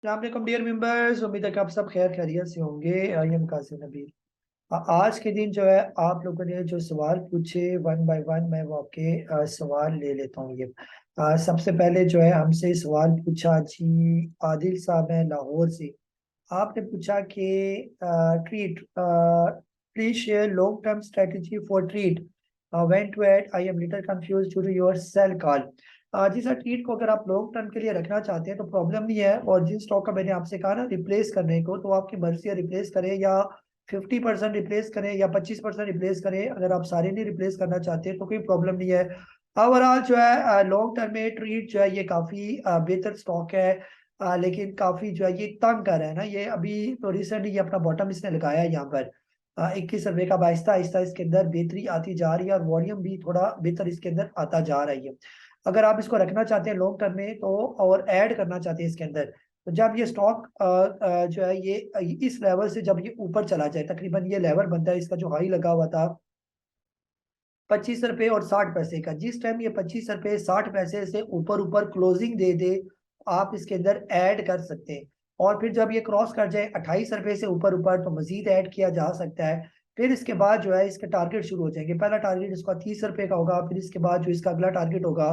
अस्सलाम dear members, उम्मीद है कि आप सब खैर खैरियत से होंगे। I am Qasim Nabeel. आज के दिन जो है आप लोगों ने जो सवाल पूछे वन बाय वन मैं वो आपके सवाल ले लेता हूँ। ये सबसे पहले जो है हमसे सवाल पूछा जी आदिल साहब है लाहौर से। आपने पूछा कि treat please share long term strategy for treat when to add. I am little confuse due to your sell call. जी सर, ट्रीट को अगर आप लॉन्ग टर्म के लिए रखना चाहते हैं तो प्रॉब्लम नहीं है। और जिस स्टॉक का मैंने आपसे कहा ना रिप्लेस करने को, तो आपकी मर्जी है रिप्लेस करें या 50% रिप्लेस करें या 25% रिप्लेस करें। अगर आप सारे नहीं रिप्लेस करना चाहते तो कोई प्रॉब्लम नहीं है। ओवरऑल जो है लॉन्ग टर्म में ट्रीट जो है ये काफी बेहतर स्टॉक है। लेकिन काफी जो है ये तंग कर रहा है ना। ये अभी तो रिसेंटली ये अपना बॉटम इसने लगाया है यहाँ पर 21 रुपए का। आहिस्ता आहिस्ता इसके अंदर बेहतरी आती जा रही है और वॉल्यूम भी थोड़ा बेहतर इसके अंदर आता जा रही है। अगर आप इसको रखना चाहते हैं लॉन्ग टर्म में तो और ऐड करना चाहते हैं इसके अंदर, तो जब ये स्टॉक जो है ये इस लेवल से जब ये ऊपर चला जाए, तकरीबन ये लेवल बनता है इसका जो हाई लगा हुआ था 25 रुपए और 60 पैसे का। जिस टाइम ये 25 रुपए 60 पैसे से ऊपर ऊपर क्लोजिंग दे दे, आप इसके अंदर ऐड कर सकते हैं। और फिर जब ये क्रॉस कर जाए 28 रुपए से ऊपर ऊपर तो मजीद ऐड किया जा सकता है। फिर इसके बाद जो है इसके टारगेट शुरू हो जाएंगे। पहला टारगेट इसका 30 रुपए का होगा, फिर इसके बाद जो इसका अगला टारगेट होगा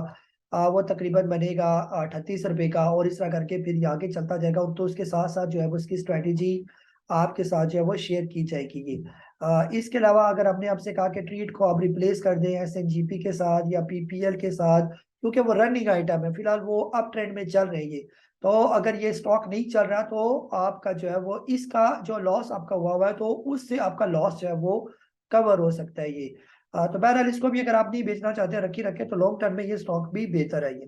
वो तकरीबन बनेगा 38 रुपए का, और इस तरह करके फिर ये आगे चलता जाएगा। तो उसके साथ साथ जो है वो इसकी स्ट्रेटेजी आपके साथ जो है वो शेयर की जाएगी। इसके अलावा अगर हमने आपसे कहा कि ट्रीट को आप रिप्लेस कर दें एसएनजीपी के साथ या पीपीएल के साथ, क्योंकि वो रनिंग आइटम है, फिलहाल वो अप ट्रेंड में चल रही है। तो अगर ये स्टॉक नहीं चल रहा तो आपका जो है वो इसका जो लॉस आपका हुआ है तो उससे आपका लॉस जो है वो कवर हो सकता है ये। तो बहरहाल इसको भी अगर आप नहीं बेचना चाहते रखी रखे तो लॉन्ग टर्म में ये स्टॉक भी बेहतर है ये।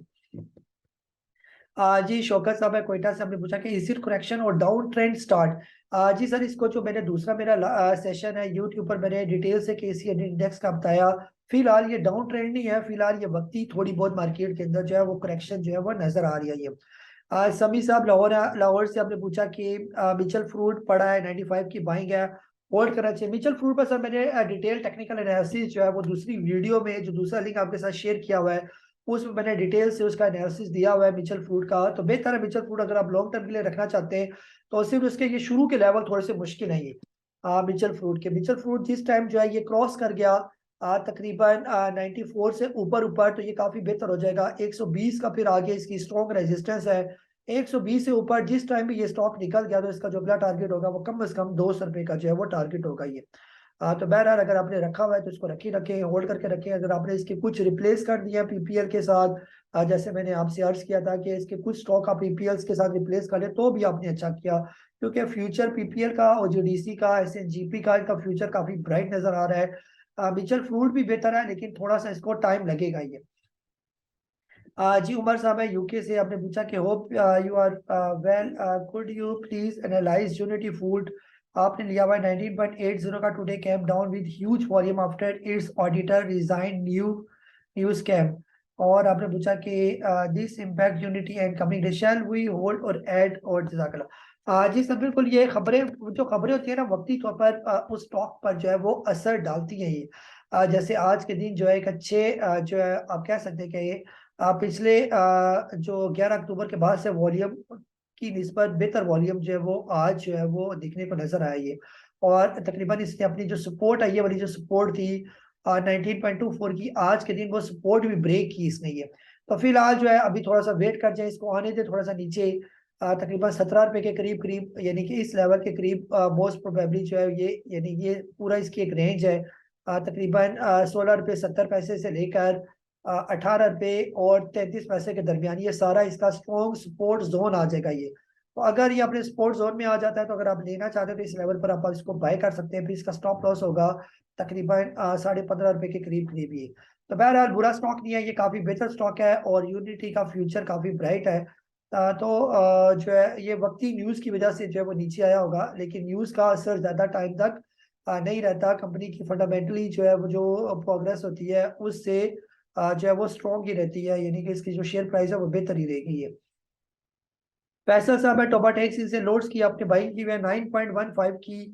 जी शौकत साहब है कोयटा से, हमने पूछा कि इज इट करेक्शन और डाउन ट्रेंड स्टार्ट। जी सर, इसको जो मैंने दूसरा मेरा सेशन है यूट्यूब पर मैंने डिटेल से केसी इंडेक्स का बताया। फिलहाल ये डाउन ट्रेंड नहीं है, फिलहाल ये वक्ती थोड़ी बहुत मार्केट के अंदर जो है वो करेक्शन जो है वो नजर आ रही है ये। समी साहब लाहौर लाहौर से आपने पूछा कि मिचल फ्रूट पड़ा है 95 की बाइंग है, होल्ड करना चाहिए। मिचल फ्रूट पर सर मैंने डिटेल टेक्निकल एनालिसिस जो है वो दूसरी वीडियो में जो दूसरा लिंक आपके साथ शेयर किया हुआ है उसमें मैंने डिटेल से उसका एनालिसिस दिया हुआ है मिचल फ्रूट का। तो बेहतर है मिचल फ्रूट अगर आप लॉन्ग टर्म के लिए रखना चाहते हैं तो सिर्फ उसके ये शुरू के लेवल थोड़े से मुश्किल है ये। मिचल फ्रूट जिस टाइम जो है ये क्रॉस कर गया तकरीबन 94 से ऊपर ऊपर तो ये काफी बेहतर हो जाएगा। 120 का फिर आगे इसकी स्ट्रॉन्ग रेजिस्टेंस है। 120 से ऊपर जिस टाइम भी ये स्टॉक निकल गया तो इसका जो अगला टारगेट होगा वो कम से कम 200 रुपए का जो है वो टारगेट होगा ये। तो बहरहाल अगर आपने रखा हुआ है तो इसको रखे रखे होल्ड करके रखे। अगर आपने इसके कुछ रिप्लेस कर दिया पीपीएल के साथ, जैसे मैंने आपसे अर्ज किया था कि इसके कुछ स्टॉक आप पीपीएल के साथ रिप्लेस कर ले तो भी आपने अच्छा किया, क्योंकि फ्यूचर पीपीएल का और जो डीसी का एसएनजीपी का इनका फ्यूचर काफी ब्राइट नजर आ रहा है। म्यूचुअल फ्रूट भी बेहतर है लेकिन थोड़ा सा इसको टाइम लगेगा ये। जी उमर साहब है यूके से, आपने पूछा कि hope you are well, could you please analyse unity food. आपने लिया हुआ है 19.80 का, today came down with huge volume after its auditor resign new scam. और आपने पूछा कि this impact unity and coming day shall we hold और ऐड और जज़ाकल्लाह। जी सर बिल्कुल, ये खबरें जो खबरें होती है ना वक्ती तौर पर उस स्टॉक पर जो है वो असर डालती है ये। जैसे आज के दिन जो है एक अच्छे जो है आप कह सकते हैं कि ये पिछले जो 11 अक्टूबर के बाद से वॉल्यूम की निस्बत बेहतर वॉल्यूम जो है वो आज जो है वो दिखने को नजर आया ये। और तकरीबन इसने अपनी जो सपोर्ट है ये वाली जो सपोर्ट थी 19.24 की, आज के दिन वो सपोर्ट भी ब्रेक की इसने ये। तो फिलहाल जो है अभी थोड़ा सा वेट कर जाए, इसको आने दे थोड़ा सा नीचे तकरीबन 17 रुपए के करीब करीब, यानी कि इस लेवल के करीब मोस्ट प्रोबेबली जो है ये, यानी ये पूरा इसकी एक रेंज है तकरीबन 16 रुपये 70 पैसे से लेकर 18 रुपए और 33 पैसे के दरमियान, ये सारा इसका स्ट्रॉन्ग सपोर्ट जोन आ जाएगा ये। तो अगर ये अपने सपोर्ट जोन में आ जाता है तो अगर आप लेना चाहते हैं तो इस लेवल पर आप इसको बाय कर सकते हैं। फिर इसका स्टॉप लॉस होगा तकरीबन 15.5 रुपए के करीब करीब ये। तो बहरहाल बुरा स्टॉक नहीं है, ये काफी बेहतर स्टॉक है और यूनिटी का फ्यूचर काफी ब्राइट है। जो है ये वक्ती न्यूज की वजह से जो है वो नीचे आया होगा, लेकिन न्यूज का असर ज्यादा टाइम तक नहीं रहता। कंपनी की फंडामेंटली जो है वो जो प्रोग्रेस होती है उससे जो है वो स्ट्रॉन्ग ही रहती है, यानी कि इसकी जो शेयर प्राइस है वो बेहतर ही रहेगी ये। पैसा साहब है टोबाटेक्स से लोड्स की आपने बाइंग की हुई है 9.15 की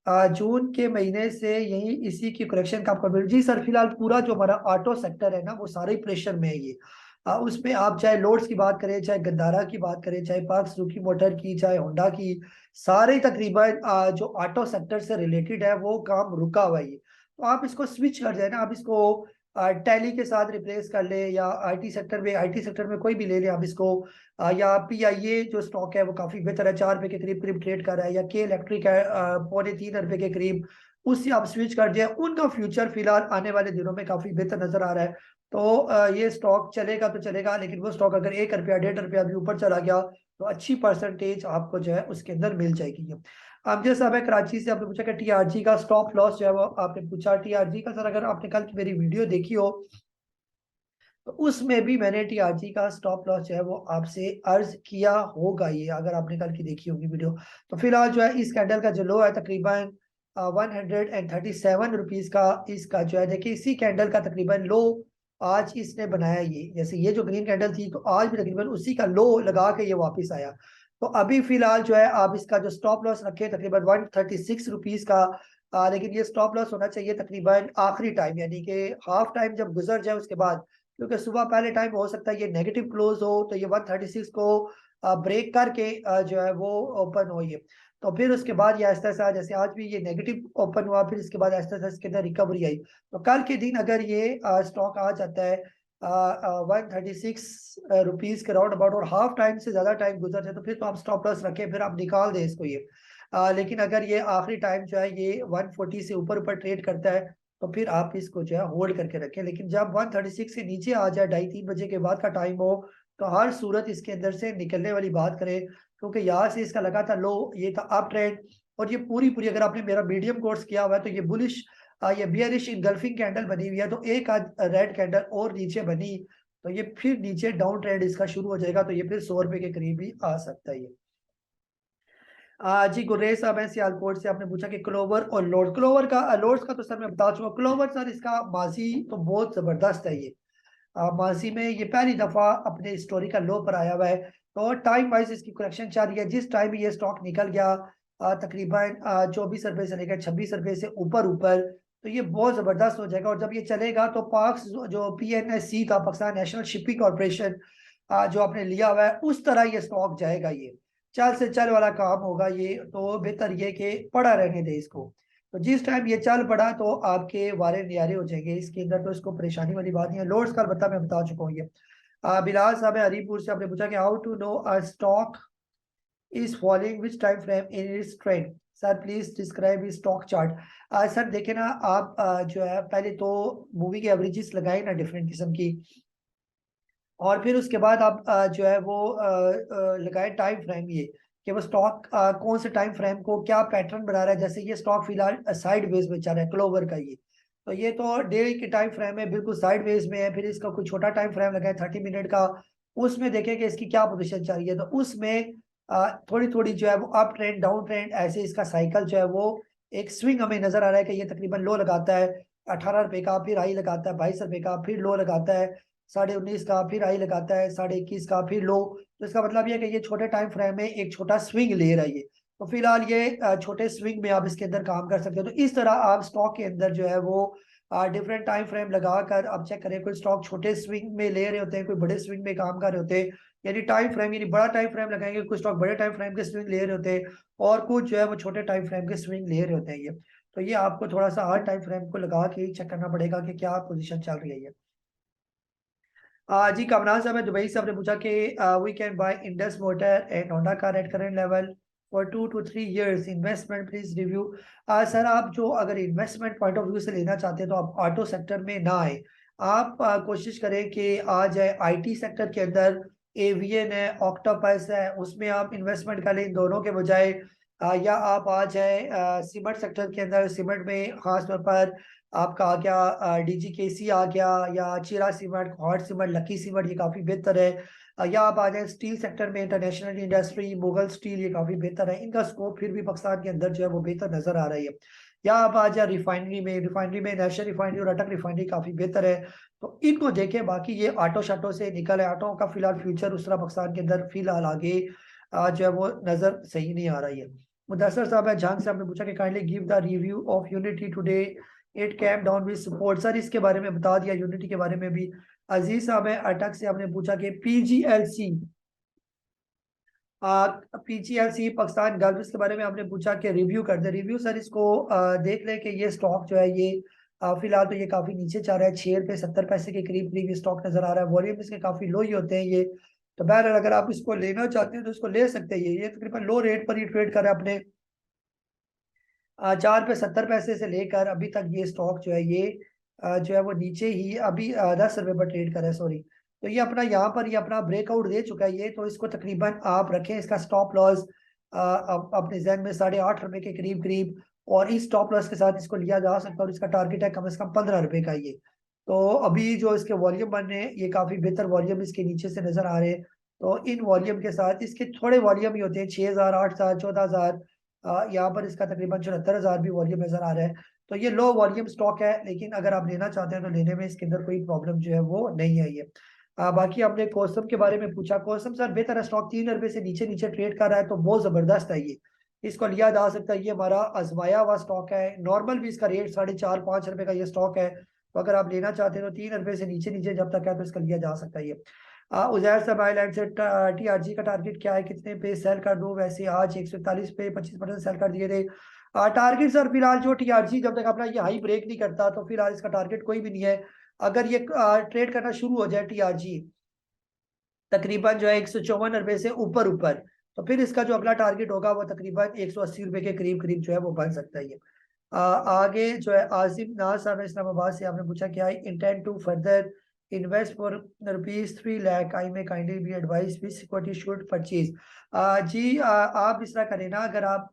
जून के महीने से, यही इसी की करेक्शन का आपका बिल। जी सर, फिलहाल पूरा जो हमारा ऑटो सेक्टर है ना वो सारे प्रेशर में है ये। उसमें आप चाहे लोड्स की बात करें, चाहे गंदारा की बात करें, चाहे पाक सुजुकी मोटर की, चाहे होंडा की, सारे तकरीबन जो ऑटो सेक्टर से रिलेटेड है वो काम रुका हुआ है ये। तो आप इसको स्विच कर जाए ना, आप इसको टैली के साथ रिप्लेस कर ले, या आईटी सेक्टर में कोई भी ले ले आप इसको, या पीआईए जो स्टॉक है वो काफी बेहतर है, 4 रुपए के करीब करीब ट्रेड कर रहा है, या के इलेक्ट्रिक है 3.25 रुपए के करीब, उससे आप स्विच कर दिया। उनका फ्यूचर फिलहाल आने वाले दिनों में काफी बेहतर नजर आ रहा है। तो ये स्टॉक चलेगा तो चलेगा, लेकिन वो स्टॉक अगर 1 रुपया 1.5 रुपया भी ऊपर चला गया तो अच्छी परसेंटेज आपको जो है उसके अंदर मिल जाएगी। अब जैसा है कराची से आपने पूछा कि टीआरजी का स्टॉप लॉस जो है वो आपने पूछा। टीआरजी का सर अगर आपने कल की मेरी वीडियो देखी हो तो उसमें भी मैंने टीआरजी का स्टॉप लॉस जो है वो आपसे अर्ज किया होगा, ये अगर आपने कल की देखी होगी वीडियो। तो फिलहाल जो है इस कैंडल का जो लो है तकरीबन 137 रुपीज का, इसका जो है देखिए इसी कैंडल का तकरीबन लो आज इसने बनाया। ये जैसे ये जो ग्रीन कैंडल थी तो आज भी तकरीबन उसी का लो लगा के ये वापस आया। तो अभी फिलहाल जो है आप इसका जो स्टॉप लॉस रखे तकरीबन 136 रुपीज का, लेकिन ये स्टॉप लॉस होना चाहिए तकरीबन आखिरी टाइम, यानी कि हाफ टाइम जब गुजर जाए उसके बाद, क्योंकि सुबह पहले टाइम हो सकता है ये नेगेटिव क्लोज हो तो ये 136 को ब्रेक करके जो है वो ओपन हो ये। तो फिर उसके बाद ये आहिस्ता आहिस्ता, जैसे आज भी ये नेगेटिव ओपन हुआ, फिर इसके बाद आहिस्ता आहिस्ता इसके अंदर रिकवरी आई। तो कल के दिन अगर ये स्टॉक आ जाता है 136 रुपीज के राउंड अबाउट और हाफ टाइम से ज्यादा टाइम गुजर जाए तो फिर तो आप स्टॉप लॉस रखें, फिर आप निकाल दें इसको ये। लेकिन अगर ये आखिरी टाइम जो है ये 140 से ऊपर ऊपर ट्रेड करता है तो फिर आप इसको जो है होल्ड करके रखें। लेकिन जब 136 से नीचे आ जाए, 2:30-3 बजे के बाद का टाइम हो, तो हर सूरत इसके अंदर से निकलने वाली बात करें, क्योंकि यहाँ से इसका लगा था लो, ये था अप ट्रेंड, और ये पूरी पूरी अगर आपने मेरा मीडियम कोर्स किया हुआ है तो ये बुलिश ये बियरिश इंगल्फिंग कैंडल बनी हुई है। तो एक आज रेड कैंडल और नीचे बनी तो ये फिर नीचे डाउन ट्रेंड इसका शुरू हो जाएगा, तो ये फिर 100 रुपए के करीब भी आ सकता है ये। जी गुर्रेज साहब है सियालकोट से, आपने पूछा कि क्लोवर और लोड, क्लोवर का लोड्स का तो सर मैं बता चुका। क्लोवर सर इसका माजी तो बहुत जबरदस्त है ये। माजी में ये पहली दफा अपने स्टोरी का लो पर आया हुआ है, तो टाइम वाइज इसकी करेक्शन चल रही है। जिस टाइम ये स्टॉक निकल गया तकरीबन 24 रुपए से लेकर 26 रुपए से ऊपर ऊपर, तो ये बहुत जबरदस्त हो जाएगा। और जब ये चलेगा तो पाक्स जो पीएनएससी था, पाकिस्तान नेशनल शिपिंग कॉर्पोरेशन, जो आपने लिया हुआ है उस तरह ये स्टॉक जाएगा। ये चल से चल वाला काम होगा ये, तो बेहतर ये कि पड़ा रहने दे इसको। तो जिस टाइम ये चल पड़ा तो आपके वारे नियारे हो जाएंगे इसके अंदर, तो इसको परेशानी वाली बात नहीं है। लोड्स का बता मैं बता चुका हूँ ये। बिलाल साहब है हरीपुर से, आपने पूछा कि how to know a stock is following which time frame in its trend. Sir please describe stock chart. Sir देखे ना आप, जो है पहले तो मूवी की एवरेजेस लगाए ना डिफरेंट किस्म की, और फिर उसके बाद आप जो है वो लगाए टाइम फ्रेम ये, कि वो स्टॉक कौन से टाइम फ्रेम को क्या पैटर्न बना रहा है। जैसे ये स्टॉक फिलहाल साइड वेज में चल रहा है क्लोवर का ये, तो ये तो डे की टाइम फ्रेम है, बिल्कुल साइड वेज में है। फिर इसका कोई छोटा टाइम फ्रेम लगा है 30 मिनट का, उसमें देखें कि इसकी क्या पोजिशन चल रही है। तो उसमें थोड़ी थोड़ी जो है वो अप ट्रेंड डाउन ट्रेंड ऐसे इसका साइकिल जो है वो एक स्विंग हमें नजर आ रहा है कि ये तकरीबन लो लगाता है 18 रुपए का, फिर हाई लगाता है 22 रुपए का, फिर लो लगाता है 19.5 का, फिर हाई लगाता है 21.5 का, फिर लो। तो इसका मतलब ये है कि ये छोटे टाइम फ्रेम में एक छोटा स्विंग ले रहा है ये। तो फिलहाल ये छोटे स्विंग में आप इसके अंदर काम कर सकते हो। तो इस तरह आप स्टॉक के अंदर जो है वो डिफरेंट टाइम फ्रेम लगाकर आप चेक करें, कोई स्टॉक छोटे स्विंग में ले रहे होते हैं, कोई बड़े स्विंग में काम कर रहे होते हैं, यानी टाइम फ्रेम यानी बड़ा टाइम फ्रेम लगाएंगे, कुछ स्टॉक बड़े टाइम फ्रेम के स्विंग ले रहे होते हैं, और कुछ जो है वो छोटे टाइम फ्रेम के स्विंग ले रहे होते हैं ये। तो ये आपको थोड़ा सा हर टाइम फ्रेम को लगा के चेक करना पड़ेगा कि क्या पोजीशन चल रही है ये। जी कमरान साहब है दुबई से, आपने पूछा कि we can buy Indus motor and Honda car at current level for 2 to 3 years investment please review. Sir आप जो अगर इन्वेस्टमेंट पॉइंट ऑफ व्यू से लेना चाहते हैं तो आप ऑटो सेक्टर में ना आए, आप कोशिश करें कि आ जाए आईटी सेक्टर के अंदर। एवीएन है, ऑक्टोपस है, उसमें आप इन्वेस्टमेंट कर लें इन दोनों के बजाय। या आप आ जाए सीमेंट सेक्टर के अंदर, सीमेंट में खासतौर पर आपका आ गया डीजीकेसी आ गया, या चीरा cement, hot cement, lucky cement, ये काफी बेहतर है। या आप आ जाए स्टील सेक्टर में, इंटरनेशनल इंडस्ट्री, मुगल स्टील, ये काफी बेहतर है। इनका स्कोप फिर भी पाकिस्तान के अंदर जो है वो बेहतर नजर आ रही है। या आप आ जाए रिफाइनरी में, नेशनल रिफाइनरी और अटक रिफाइनरी काफी बेहतर है। तो इनको देखें, बाकी ये ऑटो शाटो से निकल है, ऑटो का फिलहाल फ्यूचर उस तरह पाकिस्तान के अंदर फिलहाल आगे जो है वो नजर सही नहीं आ रही है। मुदस्सर साहब है झांग से, आपने पूछा कि kindly give the review of unity today, it cam down with support. Sir इसके बारे में बता दिया, यूनिटी के बारे में भी। अजीज साहब है अटक से, आपने पूछा कि पीजीएलसी, पीजीएलसी पाकिस्तान गर्ल्स के बारे में आपने पूछा कि रिव्यू कर दे। रिव्यू सर इसको देख लें कि ये स्टॉक जो है ये फिलहाल तो ये काफी नीचे जा रहा है, 6 रुपये 70 पैसे के करीब करीब ये स्टॉक नजर आ रहा है। वॉल्यूम इसके काफी लो ही होते हैं ये। तो बहरहाल अगर आप इसको लेना चाहते हैं तो इसको ले सकते हैं। ये तकरीबन लो रेट पर ही ट्रेड कर रहा है अपने 4 रुपये 70 पैसे से लेकर अभी तक ये स्टॉक जो है ये जो है वो नीचे ही अभी 10 रुपये पर ट्रेड कर रहा है, सॉरी। तो ये अपना यहाँ पर ये अपना ब्रेकआउट दे चुका है ये, तो इसको तकरीबन आप रखें इसका स्टॉप लॉस अपने जहन में 8.5 रुपये के करीब करीब, और इस स्टॉप लॉस के साथ इसको लिया जा सकता है। और इसका टारगेट है कम से कम 15 रुपये का ये। तो अभी जो इसके वॉल्यूम बन रहे हैं ये काफी बेहतर वॉल्यूम इसके नीचे से नजर आ रहे हैं। तो इन वॉल्यूम के साथ इसके थोड़े वॉल्यूम ही होते हैं, 6,000 8,000 14,000, यहाँ पर इसका तकरीबन 74,000 भी वॉल्यूम नजर आ रहा है। तो ये लो वॉल्यूम स्टॉक है, लेकिन अगर आप लेना चाहते हैं तो लेने में इसके अंदर कोई प्रॉब्लम जो है वो नहीं है ये। बाकी आपने कोसम के बारे में पूछा। कोसम सर बेहतर है, स्टॉक 3 रुपये से नीचे नीचे ट्रेड कर रहा है तो बहुत जबरदस्त है ये, इसको लिया जा सकता है। ये हमारा आजमाया हुआ स्टॉक है, नॉर्मल भी इसका रेट 4.5 5 रुपये का ये स्टॉक है। तो अगर आप लेना चाहते हैं तो 3 रुपये से नीचे नीचे जब तक है तो इसका लिया जा सकता है ये। उजैर साहब आइलैंड से टीआरजी का टारगेट क्या है, कितने पे सेल कर दूं? वैसे आज 141 पे 25% सेल कर दिए थे। टारगेट सर फिलहाल जो टीआरजी जब तक अपना ये हाई ब्रेक नहीं करता तो फिलहाल इसका टारगेट कोई भी नहीं है। अगर ये ट्रेड करना शुरू हो जाए टीआरजी तकरीबन जो है 154 रुपये से ऊपर ऊपर, तो फिर इसका जो अगला टारगेट होगा वो तकरीबन 180 रुपये के करीब करीब जो है वो बन सकता है ये। आगे जो है आसिम नाज साहब इस्लामाबाद से, आपने पूछा क्या है intent to further invest for ₹3 lakh, I may kindly be advice which security should purchase. जी आप इस तरह करें ना, अगर आप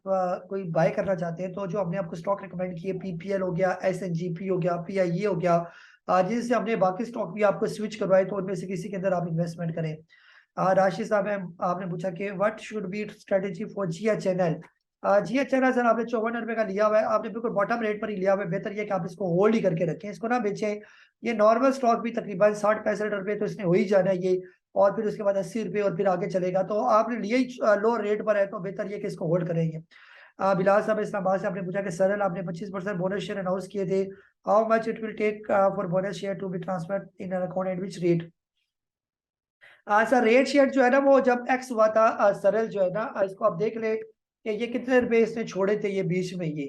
कोई बाय करना चाहते हैं तो जो हमने आपको स्टॉक रिकमेंड किए, पीपीएल हो गया, एसएनजीपी हो गया, पीआईए हो गया, जिससे हमने बाकी स्टॉक भी आपको स्विच करवाए, तो उनमें से किसी के अंदर आप इन्वेस्टमेंट करें। राशि साहब है, आपने पूछा कि what should be strategy for Jia channel. Jia channel sir आपने 54 रुपये का लिया हुआ है, आपने बिल्कुल बॉटम रेट पर ही लिया हुआ है। बेहतर ये कि आप इसको होल्ड ही करके रखें, इसको ना बेचें। ये नॉर्मल स्टॉक भी तकरीबन 60 65 रुपये तो इसने हो ही जाना है ये, और फिर उसके बाद 80 रुपये और फिर आगे चलेगा। तो आपने लिए ही लो रेट पर है तो बेहतर ये कि इसको होल्ड करेंगे। बिलाल साहब इस्लामाबाद से, आपने पूछा कि सरल आपने 25% बोनस शेयर अनाउंस किए थे, how much it will take for bonus share to be transfer in an account at which rate. Sir rate share जो है ना वो जब एक्स हुआ था सरल जो है ना, इसको आप देख ले कि ये कितने रुपए इसने छोड़े थे ये बीच में ये,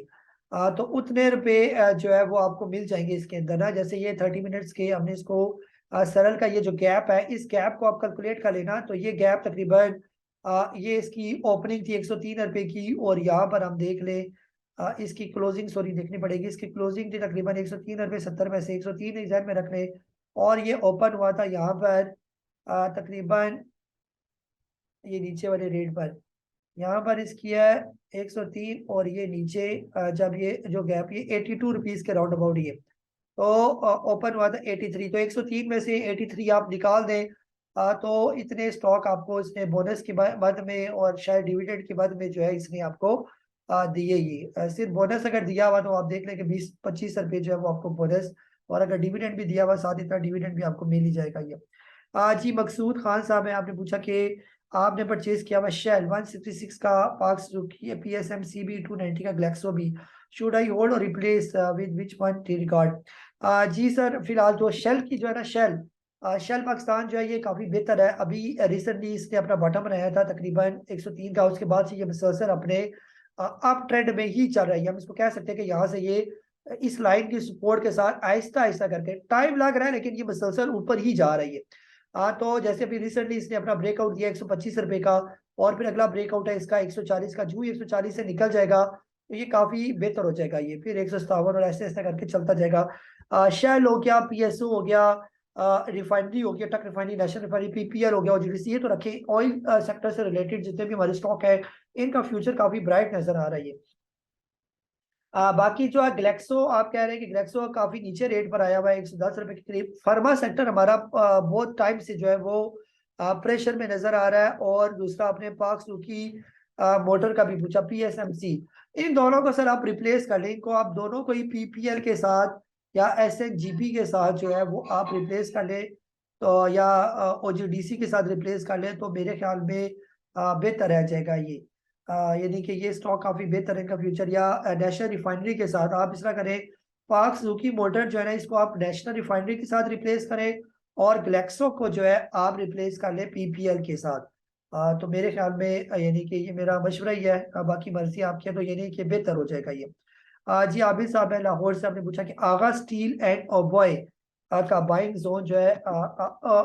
तो उतने रुपए जो है वो आपको मिल जाएंगे इसके अंदर ना। जैसे ये 30 मिनट्स के हमने इसको सरल का ये जो गैप है, इस गैप को आप कैलकुलेट कर लेना, तो ये गैप तकरीबन ये इसकी ओपनिंग थी 103 रुपए की, और यहाँ पर हम देख ले इसकी क्लोजिंग, सॉरी देखनी पड़ेगी, इसकी क्लोजिंग थी तकरीबन 103 रुपये 70 पैसे, 103 एग्जैक्ट में रख ले। और ये ओपन हुआ था यहाँ पर तकरीबन ये नीचे वाले रेट पर, यहाँ पर इसकी है 103, और ये नीचे जब ये जो गैप ये 82 रुपीज के राउंड अबाउट ये, तो ओपन हुआ था 83, तो 103 में से 83 आप निकाल दें, तो इतने स्टॉक आपको इसने बोनस के बाद में और शायद डिविडेंड के बाद में जो है इसने आपको दिए। ये सिर्फ बोनस अगर दिया हुआ तो आप देख लें कि 20 25 रुपये जो है वो आपको बोनस, और अगर डिविडेंड भी दिया हुआ साथ इतना डिविडेंड भी आपको मिल ही जाएगा ये। जी मकसूद खान साहब है, आपने पूछा कि आपने परचेज किया हुआ शेल 166 का पाक सुजुकी पीएसएम सीबी 290 का ग्लेक्सो भी, शुड आई होल्ड और replace with which one T record. जी सर फिलहाल तो शेल की जो है ना, शेल पाकिस्तान जो है ये काफी बेहतर है। अभी रिसेंटली इसने अपना बॉटम बनाया था तकरीबन 103 का, उसके बाद से ये मुसलसल अपने अप ट्रेंड में ही चल रही है। हम इसको कह सकते हैं कि यहाँ से ये इस लाइन की सपोर्ट के साथ आहिस्ता आहिस्ता करके, टाइम लग रहा है लेकिन ये मुसलसल ऊपर ही जा रही है। तो जैसे अभी रिसेंटली इसने अपना ब्रेकआउट दिया 125 रुपए का, और फिर अगला ब्रेकआउट है इसका 140 का, जो 140 से निकल जाएगा तो ये काफी बेहतर हो जाएगा ये, फिर 157 और ऐसे ऐसे करके चलता जाएगा। शेल हो गया, पीएसओ हो गया, रिफाइनरी हो गया, टक रिफाइनरी, नेशनल रिफाइनरी, पीपीएल हो गया, और जीडीसी, ये तो रखे। ऑयल सेक्टर से रिलेटेड जितने भी हमारे स्टॉक है इनका फ्यूचर काफी ब्राइट नजर आ रहा है। बाकी जो है ग्लेक्सो, आप कह रहे हैं कि ग्लेक्सो काफी नीचे रेट पर आया हुआ है 110 रुपए के करीब। फार्मा सेक्टर हमारा बहुत टाइम से जो है वो प्रेशर में नजर आ रहा है। और दूसरा आपने पाक सुकी मोटर का भी पूछा, पीएसएमसी, इन दोनों को सर आप रिप्लेस कर लें, इनको आप दोनों को ही पीपीएल के साथ या एसएनजीपी के साथ जो है वो आप रिप्लेस कर लें, तो या ओजीडीसी के साथ रिप्लेस कर लें, तो मेरे ख्याल में बेहतर रह जाएगा ये। यानी कि ये स्टॉक काफी बेहतर है इनका फ्यूचर। या नेशनल रिफाइनरी के साथ आप इस तरह करें, पाक सुजुकी मोटर जो है ना इसको आप नेशनल रिफाइनरी के साथ रिप्लेस करें, और ग्लेक्सो को जो है आप रिप्लेस कर ले पीपीएल के साथ। तो मेरे ख्याल में यानी कि ये मेरा मशवरा ही है, बाकी मर्जी आपकी है, तो यानी कि बेहतर हो जाएगा ये। जी आबिद साहब है लाहौर से, आपने पूछा कि आगा स्टील एंड ओबॉय का बाइंग जोन जो है,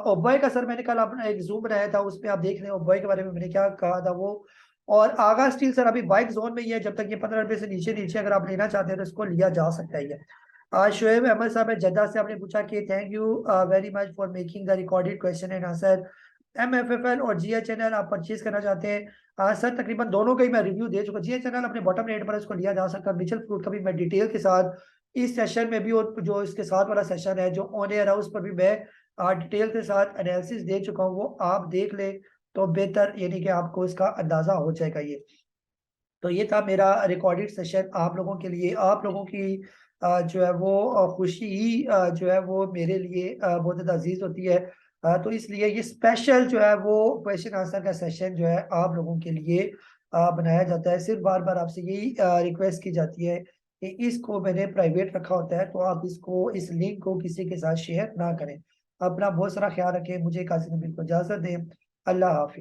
ओबॉय का सर मैंने कल अपना एक जूम बनाया था, उसमें आप देख लें ओबॉय के बारे में मैंने क्या कहा था वो। और आगा स्टील सर अभी बाइंग जोन में ही है, जब तक ये 15 रुपए से नीचे नीचे अगर आप लेना चाहते हैं तो इसको लिया जा सकता है ये। शोएब अहमद साहब है जद्दा से, आपने पूछा कि thank you very much for making the recorded question and answer. MFFL और GHNL आप परचेज करना चाहते हैं, सर तकरीबन दोनों का ही मैं रिव्यू दे चुका। GHNL अपने बॉटम रेट पर इसको लिया जा सकता है, मिचल फ्रूट का भी मैं डिटेल के साथ इस सेशन में भी, और जो इसके साथ वाला सेशन है जो ऑन एयर है उस पर भी मैं डिटेल के साथ एनालिसिस दे चुका हूँ, वो आप देख ले तो बेहतर यानी कि आपको इसका अंदाजा हो जाएगा ये। तो ये था मेरा रिकॉर्डेड सेशन आप लोगों के लिए। आप लोगों की जो है वो खुशी ही जो है वो मेरे लिए बहुत ज़्यादा अजीज होती है। तो इसलिए ये स्पेशल जो है वो क्वेश्चन आंसर का सेशन जो है आप लोगों के लिए बनाया जाता है। सिर्फ बार बार आपसे यही रिक्वेस्ट की जाती है कि इसको मैंने प्राइवेट रखा होता है, तो आप इसको इस लिंक को किसी के साथ शेयर ना करें। अपना बहुत सारा ख्याल रखें, मुझे कासिम बिल्कुल इजाज़त दें। अल्लाह हाफिज।